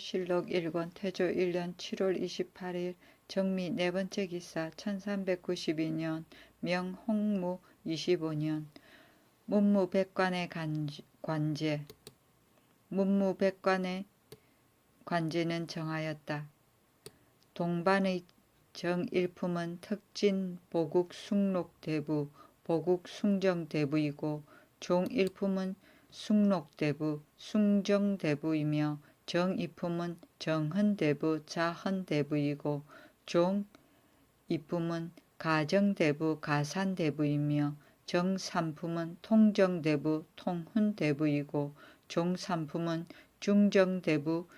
실록 1권 태조 1년 7월 28일 정미 네 번째 기사 1392년 명 홍무 25년 문무백관의 관제. 문무백관의 관제는 정하였다. 동반의 정일품은 특진 보국 숭록대부, 보국 숭정대부이고 종일품은 숭록대부, 숭정대부이며 정이품은 정헌대부, 자헌대부이고 종이품은 가정대부, 가산대부이며 정삼품은 통정대부, 통훈대부이고 종삼품은 중정대부,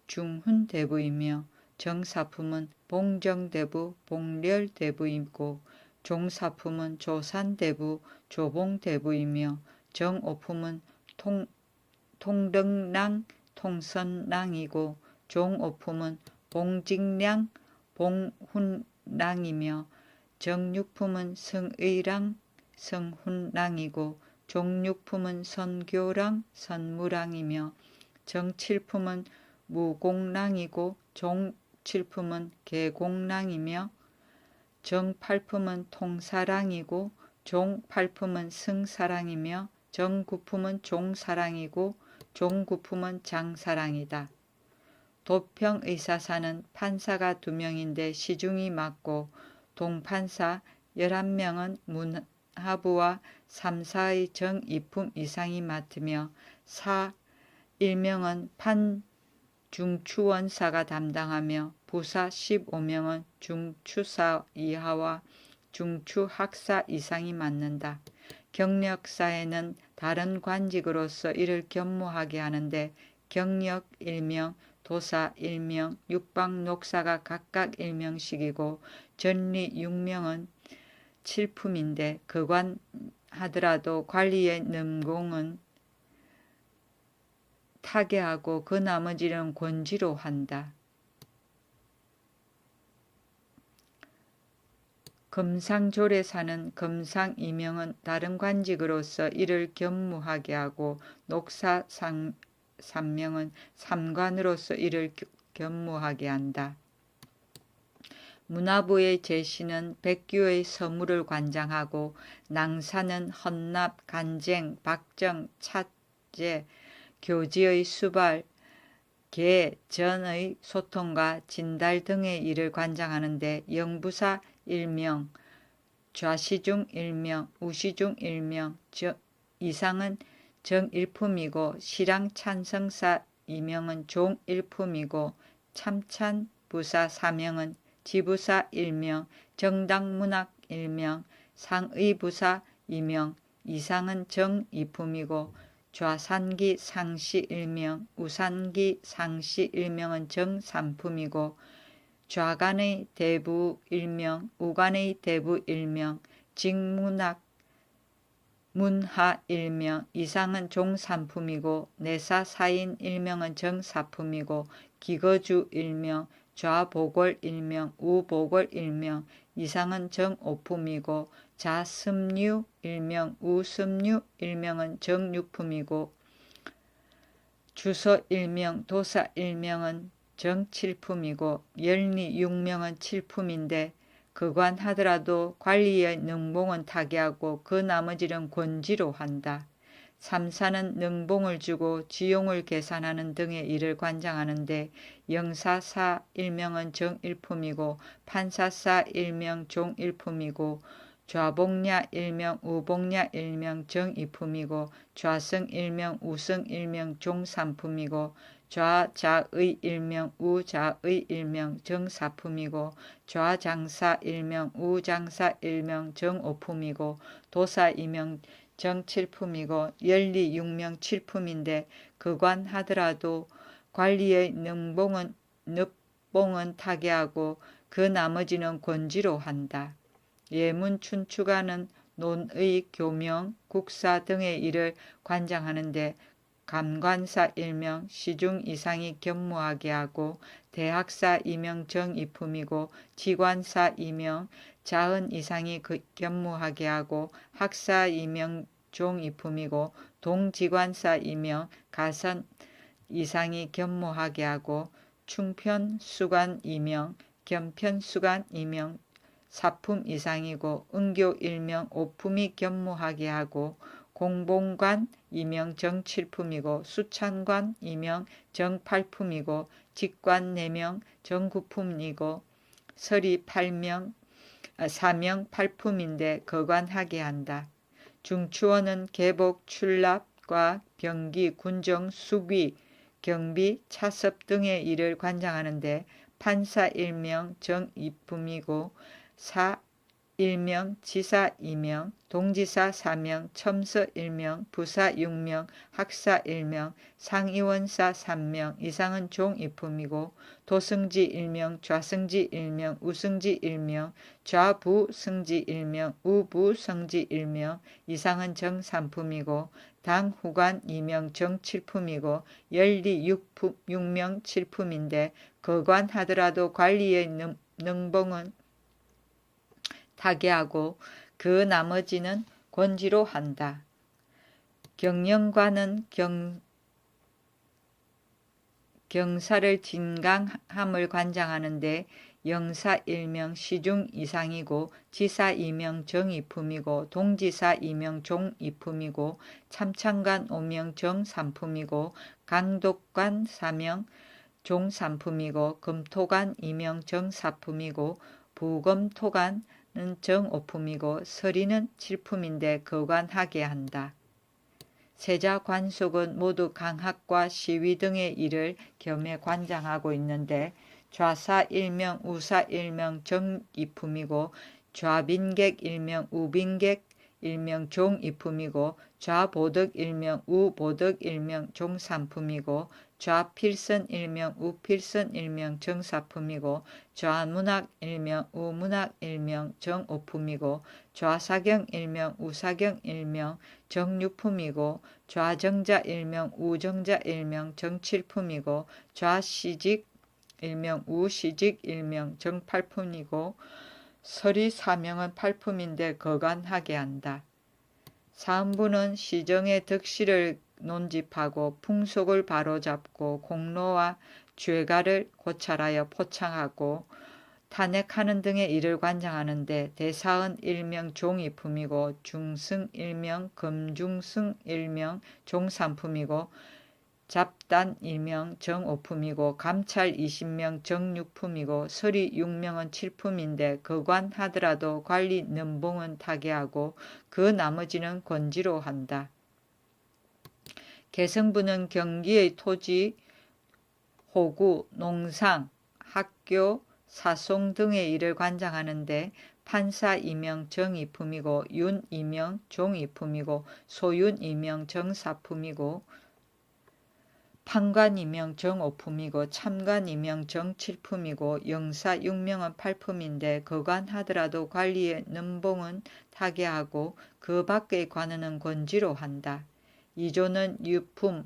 중훈대부이며 정사품은 봉정대부, 봉렬대부이고 종사품은 조산대부, 조봉대부이며 정오품은 통덕랑, 통선랑이고 종오품은 봉직량, 봉훈랑이며 정육품은 성의랑, 성훈랑이고 종육품은 선교랑, 선무랑이며 정칠품은 무공랑이고 종칠품은 계공랑이며 정팔품은 통사랑이고 종팔품은 승사랑이며 정구품은 종사랑이고 종구품은 장사랑이다. 도평의사사는 판사가 2명인데 시중이 맞고 동판사 11명은 문하부와 3사의 정이품 이상이 맡으며 사 1명은 판중추원사가 담당하며 부사 15명은 중추사 이하와 중추학사 이상이 맡는다. 경력사에는 다른 관직으로서 이를 겸무하게 하는데 경력 1명, 도사 1명, 육방녹사가 각각 1명씩이고 전리 6명은 7품인데 그관하더라도 관리의 능공은 타개하고 그 나머지는 권지로 한다. 금상조례사는 금상 2명은 다른 관직으로서 이를 겸무하게 하고 녹사 3명은 삼관으로서 이를 겸무하게 한다. 문화부의 제시는 백규의 서무를 관장하고 낭사는 헌납, 간쟁, 박정, 찻제, 교지의 수발, 개, 전의 소통과 진달 등의 일을 관장하는데 영부사 1명, 좌시중 1명, 우시중 1명, 이상은 정일품이고 시랑 찬성사 2명은 종일품이고 참찬 부사 4명은 지부사 1명, 정당문학 1명, 상의부사 2명, 이상은 정이품이고 좌산기 상시 1명, 우산기 상시 1명은 정삼품이고 좌간의 대부 1명, 우간의 대부 1명, 직문학 문하 1명, 이상은 종삼품이고 내사 사인 1명은 정사품이고 기거주 1명, 좌보궐 1명, 우보궐 1명, 이상은 정오품이고 자습류 1명, 우습류 1명은 정육품이고 주서 1명, 도사 1명은 정칠품이고 열리 6명은 7품인데 그관하더라도 관리의 능봉은 타개하고 그 나머지는 권지로 한다. 삼사는 능봉을 주고 지용을 계산하는 등의 일을 관장하는데 영사사 1명은 정일품이고 판사사 1명 종일품이고 좌복냐 1명 우복냐 1명 정이품이고 좌성 1명 우성 1명 종삼품이고 좌자의 1명 우자의 1명 정사품이고 좌장사 1명 우장사 1명 정오품이고 도사 2명 정칠품이고 열리 6명 7품인데 그관하더라도 관리의 능봉은 타개하고 그 나머지는 권지로 한다. 예문춘추관은 논의 교명, 국사 등의 일을 관장하는데 감관사 1명, 시중 이상이 겸무하게 하고 대학사 2명 정이품이고 지관사 2명, 자은 이상이 겸무하게 하고 학사 2명 종이품이고 동지관사 2명, 가산 이상이 겸모하게 하고 충편 수간 이명 겸편 수간 이명 사품 이상이고 은교 일명 오품이 겸모하게 하고 공봉관 이명 정칠품이고 수창관 이명 정팔품이고 직관 네명 정구품이고 설이 사명 팔품인데 거관하게 한다. 중추원은 계복 출납과 병기 군정 수귀 경비 차섭 등의 일을 관장하는데 판사 일명 정이품이고 사 일명 지사 이명 동지사 사명 첨서 일명 부사 육명 학사 일명 상의원사 3명 이상은 종이품이고 도승지 일명 좌승지 일명 우승지 일명 좌부승지 일명 우부승지 일명 이상은 정삼품이고 당후관 이명 정칠품이고 열리 육명 칠품인데 거관하더라도 관리의 능봉은 타개하고 그 나머지는 권지로 한다. 경영관은 경사를 진강함을 관장하는데 영사 일명 시중 이상이고 지사 이명 정이품이고 동지사 이명 종이품이고 참창관 오명 정삼품이고 강독관 사명 종삼품이고 검토관 이명 정사품이고 부검토관 정오품이고 서리는 칠품인데 거관하게 한다. 세자 관속은 모두 강학과 시위 등의 일을 겸해 관장하고 있는데 좌사 일명 우사 일명 정이품이고 좌빈객 일명 우빈객 일명 종이품이고 좌보덕 일명 우보덕 일명 종삼품이고 좌필선 일명 우필선 일명 정사품이고 좌문학 일명 우문학 일명 정오품이고 좌사경 일명 우사경 일명 정육품이고 좌정자 일명 우정자 일명 정칠품이고 좌시직 일명 우시직 일명 정팔품이고 설이 사명은 팔품인데 거관하게 한다. 사음부는 시정의 덕실을 논집하고 풍속을 바로잡고 공로와 죄가를 고찰하여 포창하고 탄핵하는 등의 일을 관장하는데 대사은 일명 종이품이고 중승 일명 검중승 일명 종삼품이고 잡단 일명 정오품이고 감찰 20명 정육품이고 서리 6명은 칠품인데 거관하더라도 관리 넘봉은 타개하고 그 나머지는 권지로 한다. 개성부는 경기의 토지, 호구, 농상, 학교, 사송 등의 일을 관장하는데 판사 이명 정이품이고 윤 이명 종이품이고 소윤 이명 정사품이고 판관 이명 정오품이고 참관 이명 정칠품이고 영사 6명은 팔품인데 거관하더라도 관리의 넘봉은 타개하고 그 밖의 관원은 권지로 한다. 이조는 유품을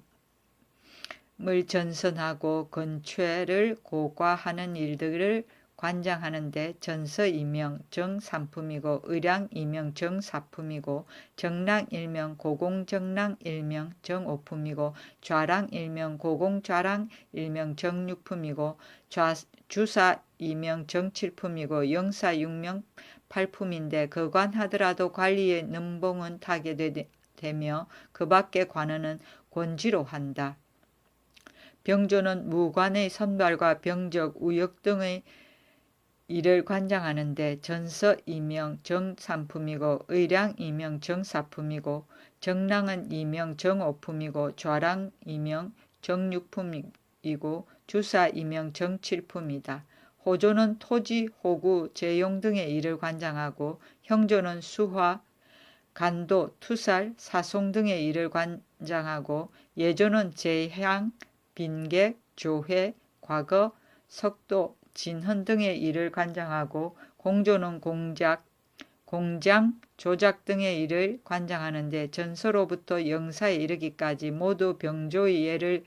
전선하고 건최를 고과하는 일들을 관장하는데 전서 이명 정삼품이고 의량 이명 정사품이고 정랑 일명 고공정랑 일명 정오품이고 좌랑 일명 고공좌랑 일명 정육품이고 주사 이명 정칠품이고 영사 6명 팔품인데 거관하더라도 관리의 넘봉은 타게 되며 그 밖의 관원은 권지로 한다. 병조는 무관의 선발과 병적, 우역 등의 일을 관장하는데 전서 이명 정삼품이고 의량 이명 정사품이고 정랑은 이명 정오품이고 좌랑 이명 정육품이고 주사 이명 정칠품이다. 호조는 토지, 호구, 재용 등의 일을 관장하고 형조는 수화, 간도, 투살, 사송 등의 일을 관장하고 예조는 재향, 빈객, 조회, 과거, 석도, 진헌 등의 일을 관장하고 공조는 공장, 조작 등의 일을 관장하는데 전서로부터 영사에 이르기까지 모두 병조의 예를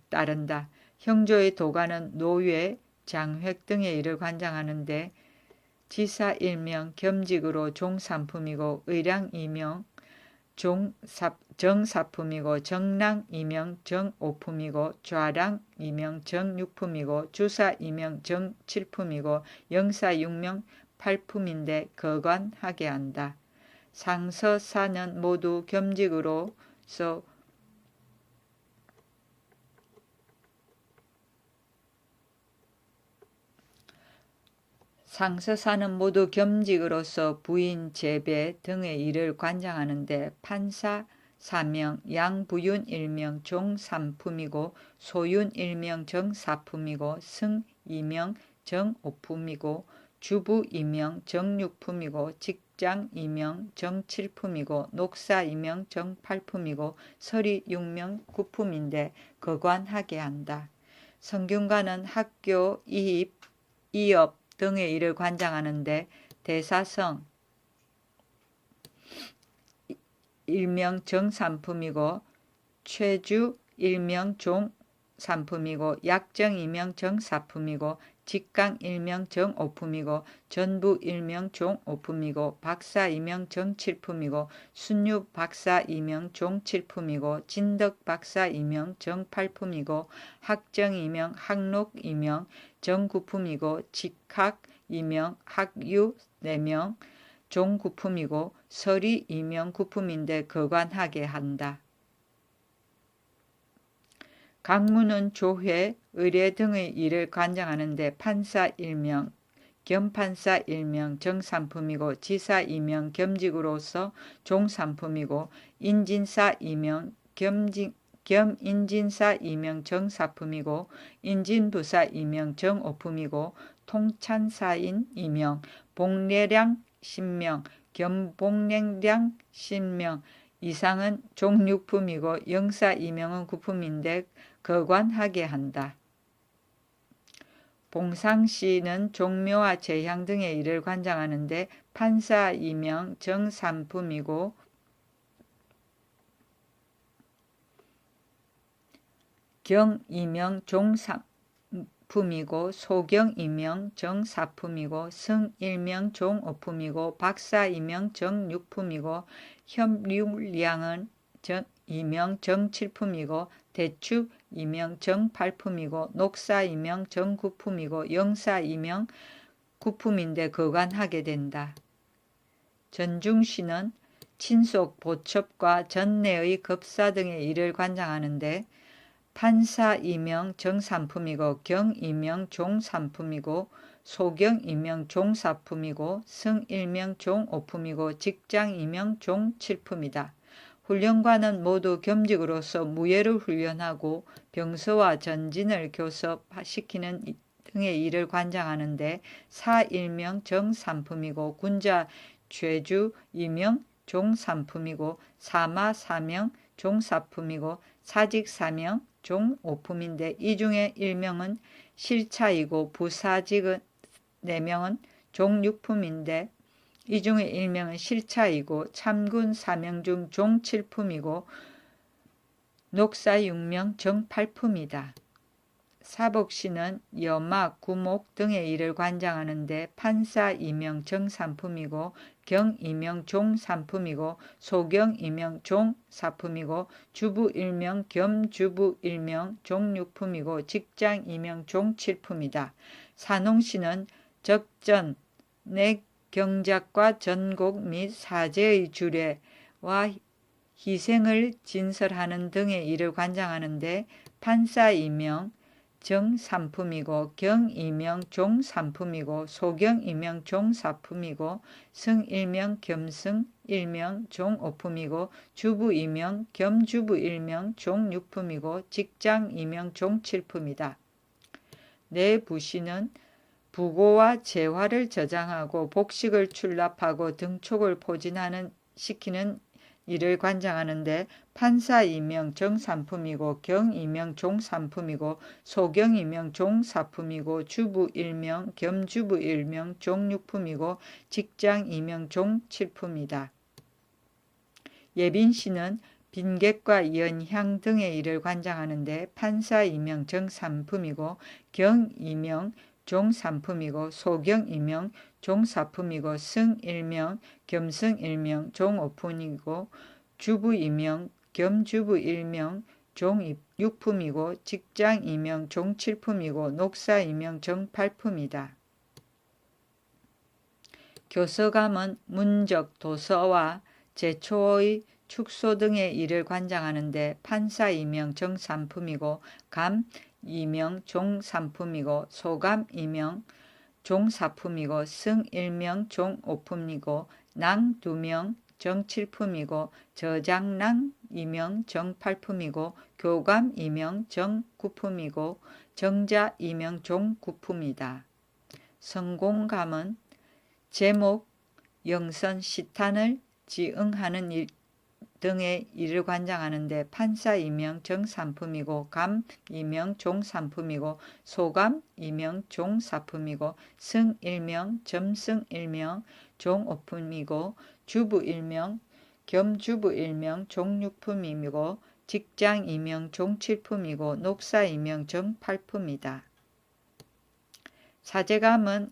따른다. 형조의 도가는 노외, 장획 등의 일을 관장하는데 지사 일명 겸직으로 종삼품이고 의량 이명 정사품이고 정랑 이명 정오품이고 좌랑 이명 정육품이고 주사 이명 정칠품이고 영사 육명 팔품인데 거관하게 한다. 상서사는 모두 겸직으로서 상서사는 모두 겸직으로서 부인, 재배 등의 일을 관장하는데 판사, 사명, 양부윤 일명 종삼품이고 소윤 일명 정사품이고 승 이명 정오품이고 주부 이명 정육품이고 직장 이명 정칠품이고 녹사 이명 정팔품이고 서리 육명 구품인데 거관하게 한다. 성균관은 학교, 이입, 이업 등의 일을 관장하는데 대사성 일명 정삼품이고 최주 일명 종삼품이고 약정 일명 정사품이고 직강 일명 정오품이고 전부 일명 종오품이고 박사 일명 정칠품이고 순유 박사 일명 종칠품이고 진덕 박사 일명 정팔품이고 학정 일명 학록 일명 정구품이고 직학 이명 학유 4명 종구품이고 서리 이명 구품인데 거관하게 한다. 강문은 조회, 의례 등의 일을 관장하는데 판사 일명, 겸판사 일명 정삼품이고 지사 이명 겸직으로서 종삼품이고 인진사 이명 겸인진사 이명 정사품이고 인진부사 이명 정오품이고 통찬사인 이명 복례량 신명 겸복례량 신명 이상은 종육품이고 영사 이명은 구품인데 거관하게 한다. 봉상시는 종묘와 제향 등의 일을 관장하는데 판사 이명 정삼품이고 경 이명 종삼품이고 소경 이명 정사품이고 승 일명 종오품이고 박사 이명 정육품이고 협률량은 이명 정칠품이고 대축 이명 정팔품이고 녹사 이명 정구품이고 영사 이명 구품인데 거관하게 된다. 전중시는 친속 보첩과 전내의 급사 등의 일을 관장하는데 판사 이명 정삼품이고 경 이명 종삼품이고 소경 이명 종사품이고 승 일명 종오품이고 직장 이명 종칠품이다. 훈련관은 모두 겸직으로서 무예를 훈련하고 병서와 전진을 교섭시키는 등의 일을 관장하는데 사 일명 정삼품이고 군자 죄주 이명 종삼품이고 사마 사명 종사품이고 사직 사명 종오품인데 이 중에 일명은 실차이고 부사직은 4명은 종육품인데 이 중에 일명은 실차이고 참군 사명 중 종칠품이고 녹사 육명 정팔품이다. 사복시는 여막, 구목 등의 일을 관장하는데 판사 이명 정삼품이고 경 이명 종삼품이고 소경 이명 종사품이고 주부 일명 겸주부 일명 종육품이고 직장 이명 종칠품이다. 산홍시는 적전, 경작과 전곡 및 사제의 주례와 희생을 진설하는 등의 일을 관장하는데 판사 이명 정삼품이고 경 이명 종삼품이고 소경 이명 종사품이고 승 일명 겸승 일명 종오품이고 주부 이명 겸주부 일명 종육품이고 직장 이명 종칠품이다. 내부시는 부고와 재화를 저장하고 복식을 출납하고 등촉을 포진하는 시키는 일을 관장하는데 판사 이명 정삼품이고 경 이명 종삼품이고 소경 이명 종사품이고 주부 일명 겸주부 일명 종육품이고 직장 이명 종칠품이다. 예빈시는 빈객과 연향 등의 일을 관장하는데 판사 이명 정삼품이고 경 이명 종삼품이고 소경 이명 종사품이고 승 일명 겸승 일명 종오품이고 주부 이명 겸 주부 일명 종 6품이고 직장 이명 종 7품이고 녹사 이명 정 8품이다. 교서감은 문적, 도서와 제초의 축소 등의 일을 관장하는데 판사 이명 정 3품이고 감 이명 종 3품이고 소감 이명 종 4품이고 승 1명 종 5품이고 낭 2명 정 7품이고 저장랑 이명 정 8품이고 교감 이명 정 9품이고 정자 이명 종 9품이다. 성공감은 제목, 영선, 시탄을 지응하는 일 등의 일을 관장하는데 판사 이명 정 3품이고 감 이명 종 3품이고 소감 이명 종 4품이고 승 1명 점승 1명 종 5품이고 주부 일명 겸 주부 일명 종 6품이고 직장 이명 종 7품이고 녹사 이명 정 8품이다. 사제감은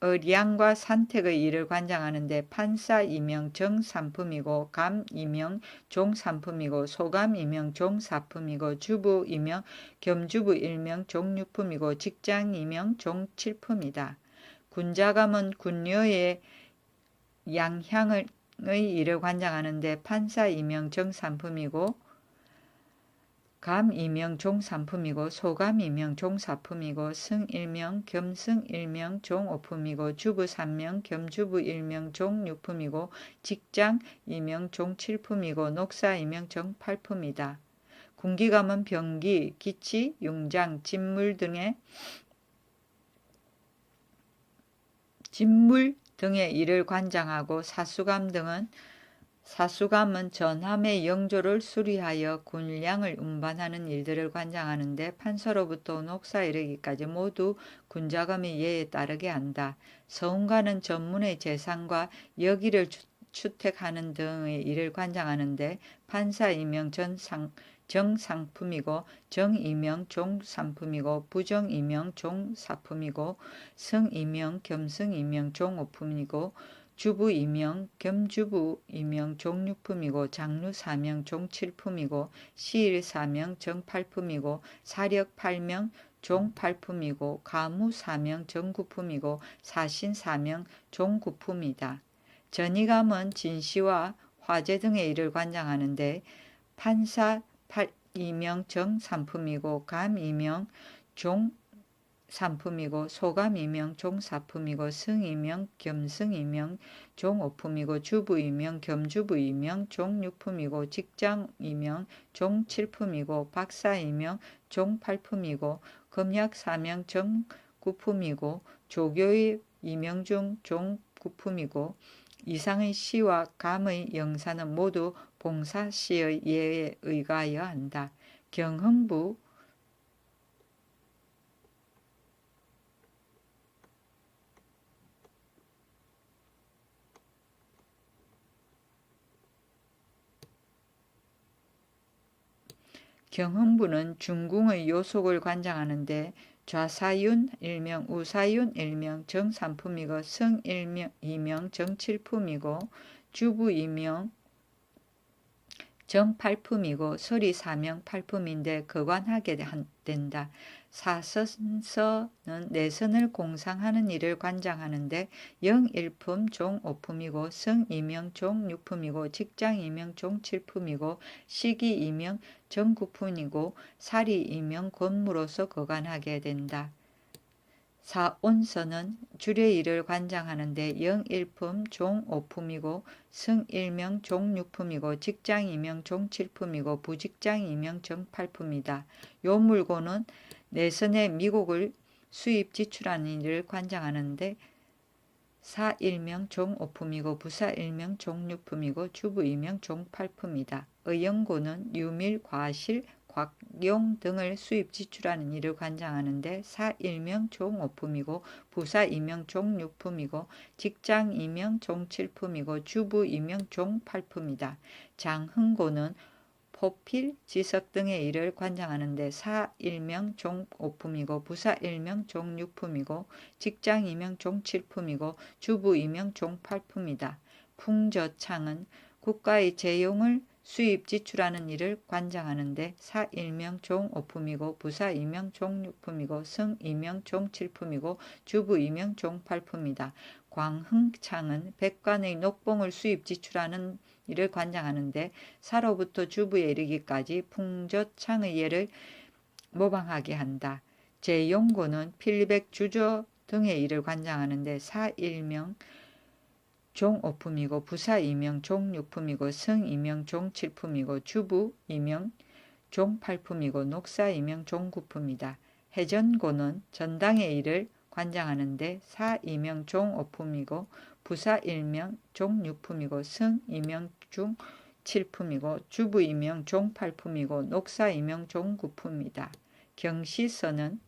의량과 산택의 일을 관장하는데 판사 이명 정 3품이고 감 이명 종 3품이고 소감 이명 종 4품이고 주부 이명 겸주부 일명 종 6품이고 직장 이명 종 7품이다. 군자감은 군녀의 양향의 일을 관장하는데 판사 이명 정 3품이고 감 이명 종 3품이고 소감 이명 종 4품이고 승 1명 겸승 1명 종 5품이고 주부 3명 겸주부 1명 종 6품이고 직장 이명 종 7품이고 녹사 이명 정 8품이다. 군기감은 병기, 기치, 융장, 진물 등의 일을 관장하고 사수감은 전함의 영조를 수리하여 군량을 운반하는 일들을 관장하는데 판서로부터 녹사 이르기까지 모두 군자감의 예에 따르게 한다. 서운가는 전문의 재산과 여기를 추택하는 등의 일을 관장하는데 판사 이명 정상품이고 정 이명 종 3품이고 부정 이명 종 4품이고 성 이명 겸성 이명 종 5품이고 주부 이명 겸주부 이명 종 6품이고 장류 사명 종 7품이고 시일 사명 정 8품이고 사력 8명 종 8품이고 가무 사명 정 9품이고 사신 사명 종 9품이다. 전이감은 진시와 화재 등의 일을 관장하는데 판사 이명 정 3품이고 감 이명 종 3품이고 소감 이명 종 4품이고 승 이명 겸승 이명 종 5품이고 주부 이명 겸주부 이명 종 6품이고 직장 이명 종 7품이고 박사 이명 종 8품이고 검약 사명 정 9품이고 조교의 이명 종 9품이고 이상의 시와 감의 영사는 모두 봉사시의 예에 의거하여 한다. 경흥부 경흥부는 중궁의 요속을 관장하는데 좌사윤 일명 우사윤 일명 정 3품이고 성 일명 이명 정 7품이고 주부 이명 정 8품이고 서리 사명 8품인데 거관하게 된다. 사선서는 내선을 공상하는 일을 관장하는데 영 1품 종 5품이고 성 이명 종 6품이고 직장 이명 종 7품이고 시기 이명 정 9품이고 사리 이명 권무로서 거관하게 된다. 사온서는 주례 일을 관장하는데 영 1품 종 5품이고 승 1명 종 6품이고 직장 이명 종 7품이고 부직장 이명 정 8품이다. 요물고는 내선의 미국을 수입 지출하는 일을 관장하는데 사 1명 종 5품이고 부사 1명 종 6품이고 주부 2명 종 8품이다. 의영고는 유밀, 과실, 곽용 등을 수입 지출하는 일을 관장하는데 사 1명 종 5품이고 부사 2명 종 6품이고 직장 2명 종 7품이고 주부 2명 종 8품이다. 장흥고는 포필, 지석 등의 일을 관장하는데 사 1명 종 5품이고 부사 1명 종 6품이고 직장 2명 종 7품이고 주부 2명 종 8품이다. 풍저창은 국가의 재용을 수입 지출하는 일을 관장하는데 사 일명 종오품이고 부사 이명 종육품이고 성 이명 종칠품이고 주부 이명 종팔품이다. 광흥창은 백관의 녹봉을 수입 지출하는 일을 관장하는데 사로부터 주부에 이르기까지 풍조창의 예를 모방하게 한다. 제용고는 필백 주조 등의 일을 관장하는데 사 일명 종오품이고 부사 이명 종육품이고 성 이명 종칠품이고 주부 이명 종팔품이고 녹사 이명 종구품이다. 해전고는 전당의 일을 관장하는데 사 이명 종오품이고 부사 일명 종육품이고 성 이명 종칠품이고 주부 이명 종팔품이고 녹사 이명 종구품이다. 경시서는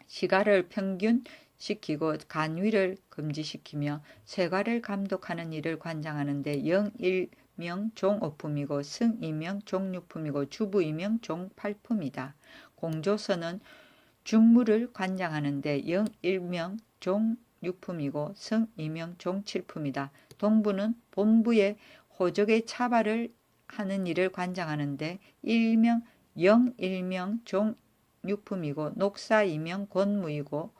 시가를 평균시키고 간위를 금지시키며 세가를 감독하는 일을 관장하는데 영일명 종오품이고 성이명 종육품이고 주부이명 종팔품이다. 공조서는 중무를 관장하는데 영일명 종육품이고 성이명 종칠품이다. 동부는 본부의 호적의 차발을 하는 일을 관장하는데 영일명 종육품이고 녹사 이명 권무이고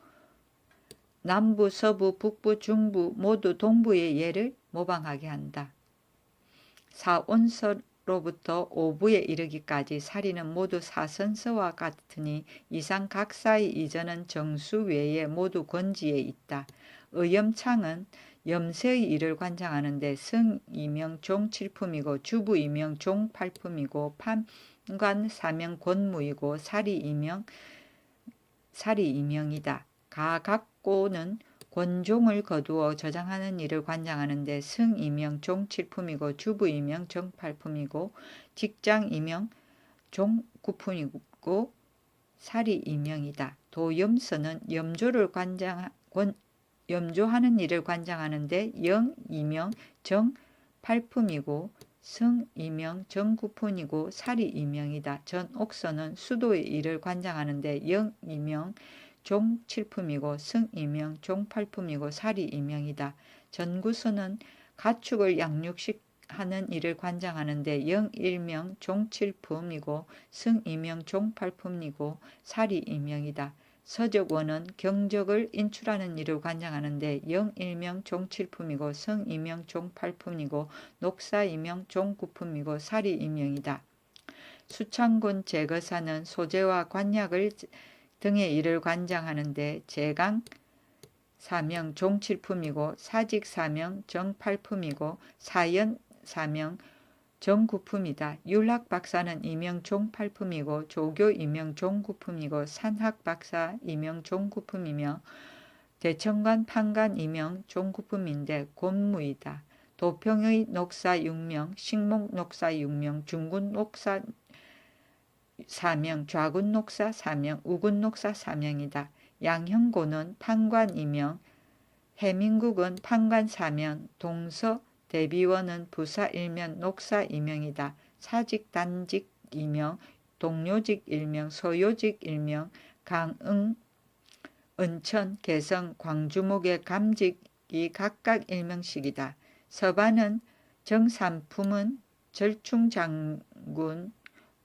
남부, 서부, 북부, 중부 모두 동부의 예를 모방하게 한다. 사온서로부터 오부에 이르기까지 사리는 모두 사선서와 같으니 이상 각사의 이전은 정수 외에 모두 권지에 있다. 의염창은 염세의 일을 관장하는데 성 이명 종칠품이고 주부 이명 종팔품이고 판관 사명 권무이고 사리 이명이다. 가각고는 권종을 거두어 저장하는 일을 관장하는데 성 이명 종칠품이고 주부 이명 종팔품이고 직장 이명 종구품이고 사리 이명이다. 도염서는 염조하는 일을 관장하는데 영 이명 정팔품이고 성 이명 정구품이고 사리 이명이다. 전옥서는 수도의 일을 관장하는데 영 이명 종칠품이고 성 이명 종팔품이고 사리 이명이다. 전구서는 가축을 양육하는 일을 관장하는데 영 일명 종칠품이고 성 이명 종팔품이고 사리 이명이다. 서적원은 경적을 인출하는 일을 관장하는데 영 일명 종칠품이고 성 이명 종팔품이고 녹사 이명 종구품이고 사리 이명이다. 수창군 제거사는 소재와 관약을 등의 일을 관장하는데 제강 사명 종칠품이고 사직 사명 정팔품이고 사연 사명 정구품이다. 율학 박사는 이명 종팔품이고 조교 이명 종구품이고 산학 박사 이명 종구품이며 대청관 판관 이명 종구품인데 곤무이다. 도평의 녹사 6명, 식목 녹사 6명, 중군 녹사 4명, 좌군 녹사 4명, 우군 녹사 4명이다. 양형고는 판관 2명, 해민국은 판관 4명, 동서 대비원은 부사 1명, 녹사 2명이다. 사직 단직 2명, 동료직 1명, 소요직 1명, 강응, 은천, 개성, 광주목의 감직이 각각 1명씩이다. 서반은 정삼품은 절충장군,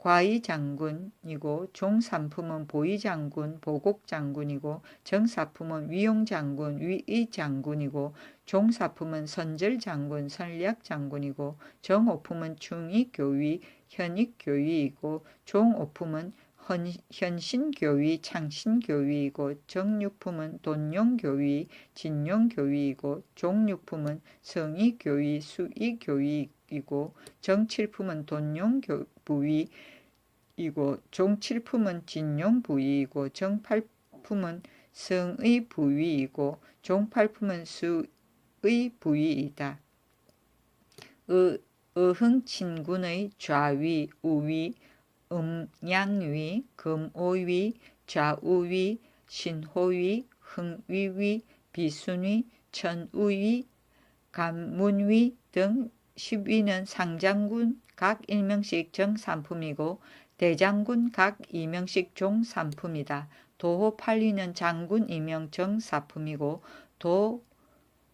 과의장군이고 종삼품은 보의장군, 보곡장군이고 정사품은 위용장군, 위의장군이고 종사품은 선절장군, 선략장군이고 정오품은 충의교위, 현익교위이고 종오품은 현신교위, 창신교위이고 정육품은 돈용교위, 진용교위이고 종육품은 성의교위, 수의교위이고 정칠품은 돈용부위 이고 종칠품은 진용부위이고 정팔품은 성의부위이고 종팔품은 수의부위이다. 어흥친군의 좌위, 우위, 음양위, 금오위, 좌우위, 신호위, 흥위위, 비순위, 천우위, 감문위 등 10위는 상장군 각 1명씩 정삼품이고 대장군 각 2명씩 종삼품이다. 도호 8위는 장군 2명 정사품이고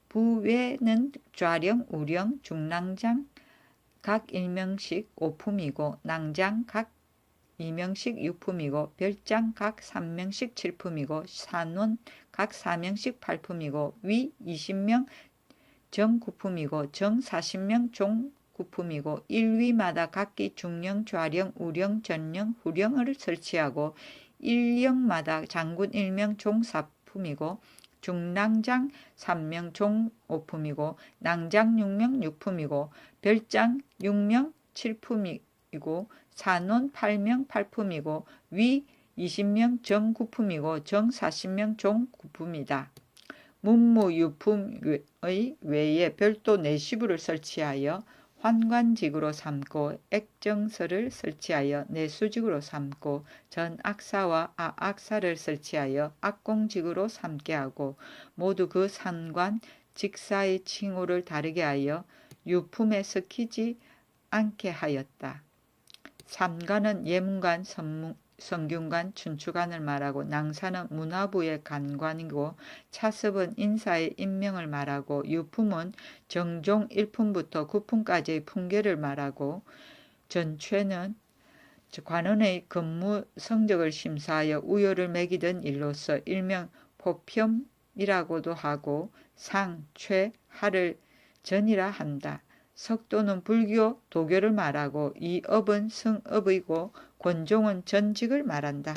도부외는 좌령, 우령, 중랑장, 각 일명식 오품이고 낭장 각 이명식 유품이고 별장 각 3명씩 7품이고 산원 각 4명씩 8품이고 위 20명 정 9품이고 정 40명 종 9품이고 1위마다 각기 중령, 좌령, 우령, 전령, 후령을 설치하고 1령마다 장군 1명 종 4품이고 중낭장 3명 종 5품이고 낭장 6명 6품이고 별장 6명 7품이고 산원 8명 8품이고 위 20명 정 9품이고 정 40명 종 9품이다. 문무유품의 외에 별도 내시부를 설치하여 환관직으로 삼고 액정서를 설치하여 내수직으로 삼고 전악사와 아악사를 설치하여 악공직으로 삼게 하고 모두 그 상관 직사의 칭호를 다르게 하여 유품에 섞이지 않게 하였다. 삼관은 예문관, 성균관, 춘추관을 말하고 낭사는 문화부의 간관이고 차습은 인사의 임명을 말하고 유품은 정종 1품부터 9품까지의 품계를 말하고 전최는 관원의 근무 성적을 심사하여 우열을 매기던 일로서 일명 포평이라고도 하고 상, 최, 하를 전이라 한다. 석도는 불교, 도교를 말하고 이 업은 성업이고 권종은 전직을 말한다.